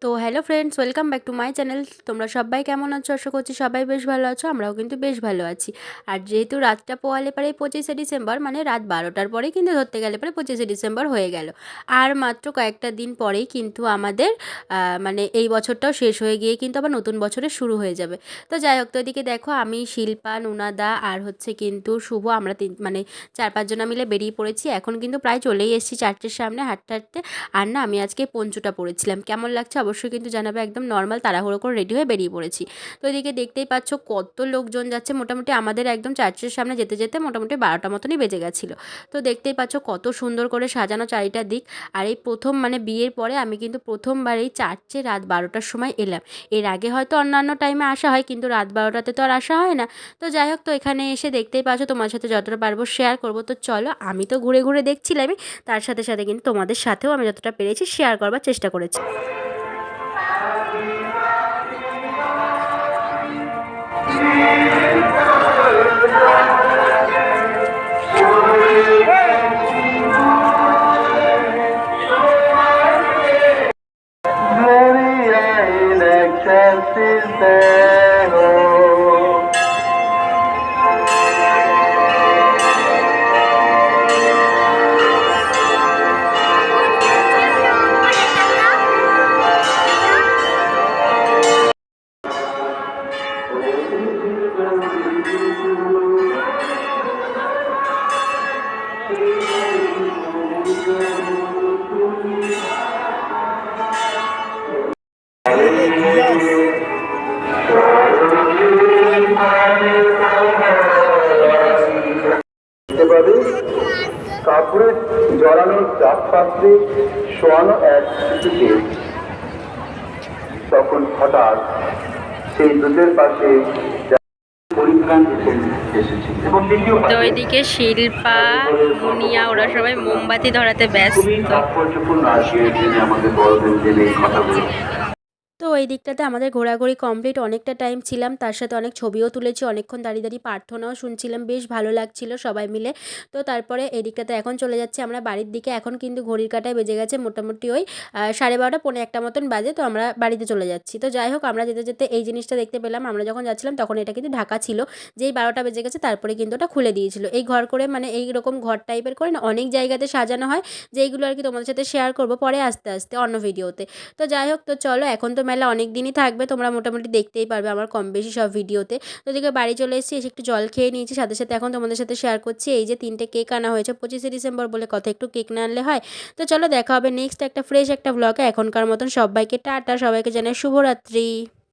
তো hello friends, welcome back to my channel. তোমরা সবাই কেমন আছো? আশা করছি সবাই বেশ ভালো আছো। আমরাও কিন্তু বেশ ভালো আছি। আর যেহেতু রাতটা পোয়ালে পারে 25শে ডিসেম্বর, মানে রাত 12টার পরেই কিন্তু ধরতে গেলে পরে 25শে ডিসেম্বর হয়ে গেল। আর মাত্র কয়েকটা দিন পরেই কিন্তু আমাদের মানে এই বছরটাও শেষ হয়ে গিয়ে কিন্তু আবার নতুন বছরের শুরু হয়ে যাবে। তো যাই হোক, তো এদিকে দেখো আমি, শিল্পা, নুনাদা আর হচ্ছে কিন্তু শুভ, আমরা মানে 4-5 জনা মিলে বেরিয়ে পড়েছি। এখন কিন্তু প্রায় চলেই এসেছি চার্চের সামনে হাঁটতে হাঁটতে। আর না, আমি আজকে পঞ্চুটা পরেছিলাম, কেমন লাগছে অবশ্যই কিন্তু জানাবে। একদম নর্মাল তাড়াহুড়ো করে রেডি হয়ে বেরিয়ে পড়েছি। তো এদিকে দেখতেই পাচ্ছ কত লোকজন যাচ্ছে। মোটামুটি আমাদের একদম চার্চের সামনে যেতে যেতে মোটামুটি 12টা মতনই বেজে গেছিলো। তো দেখতেই পাচ্ছ কত সুন্দর করে সাজানো চারিটা দিক। আর এই প্রথম, মানে বিয়ের পরে আমি কিন্তু প্রথমবার এই চার্চে রাত 12টার সময় এলাম। এর আগে হয়তো অন্যান্য টাইমে আসা হয়, কিন্তু রাত 12টাতে তো আর আসা হয় না। তো যাই হোক, তো এখানে এসে দেখতেই পাচ্ছ, তোমার সাথে যতটা পারবো শেয়ার করবো। তো চলো, আমি তো ঘুরে ঘুরে দেখছিলামই, তার সাথে সাথে কিন্তু তোমাদের সাথেও আমি যতটা পেরেছি শেয়ার করবার চেষ্টা করেছি। কাপড়ে জড়ানো চাপ পাত্রে শোয়ানো এক শিশুকে তখন হঠাৎ সেই দুধের পাশে পরিত্রাণ এসেছে এবং তো ওইদিকে শিল্পা, মুনিয়া ওরা সবাই মোমবাতি ধরাতে ব্যস্ত। খুবই তাৎপর্যপূর্ণ আজকের দিনে আমাদের বড়দের দিনে এই কথাগুলো। তো এই দিকটাতে আমাদের ঘোরাঘুরি কমপ্লিট, অনেকটা টাইম ছিলাম, তার সাথে অনেক ছবিও তুলেছি, অনেকক্ষণ দাঁড়িয়ে দাঁড়িয়ে প্রার্থনাও শুনছিলাম, বেশ ভালো লাগছিল সবাই মিলে। তো তারপরে এই দিকটাতে এখন চলে যাচ্ছি আমরা বাড়ির দিকে। এখন কিন্তু ঘড়ির কাঁটায় বেজে গেছে মোটামুটি ওই 12:30 পৌনে 1টা মতন বাজে। তো আমরা বাড়িতে চলে যাচ্ছি। তো যাই হোক, আমরা যেতে যেতে এই জিনিসটা দেখতে পেলাম। আমরা যখন যাচ্ছিলাম তখন এটা কিন্তু ঢাকা ছিল, যেই 12টা বেজে গেছে তারপরে কিন্তু ওটা খুলে দিয়েছিল। এই ঘর করে, মানে এইরকম ঘর টাইপের করে না অনেক জায়গাতে সাজানো হয়, যেইগুলো আর কি তোমাদের সাথে শেয়ার করবো পরে আস্তে আস্তে অন্য ভিডিওতে। তো যাই হোক, তো চলো, এখন তো মেলা অনেক দিনই থাকবে, তোমরা মোটামুটি দেখতেই পারবে আমার কম বেশি সব ভিডিওতে। তো এদিকে বাড়ি চলে এসেছি, এসে একটু জল খেয়ে নিয়েছি, সাথে সাথে এখন তোমাদের সাথে শেয়ার করছি এই যে 3টে কেক আনা হয়েছে 25শে ডিসেম্বর বলে কথা, একটু কেক না আনলে হয়। তো চলো, দেখা হবে নেক্সট একটা ফ্রেশ একটা ব্লগে। এখনকার মতন সবাইকে টাটা, সবাইকে জানাই শুভরাত্রি।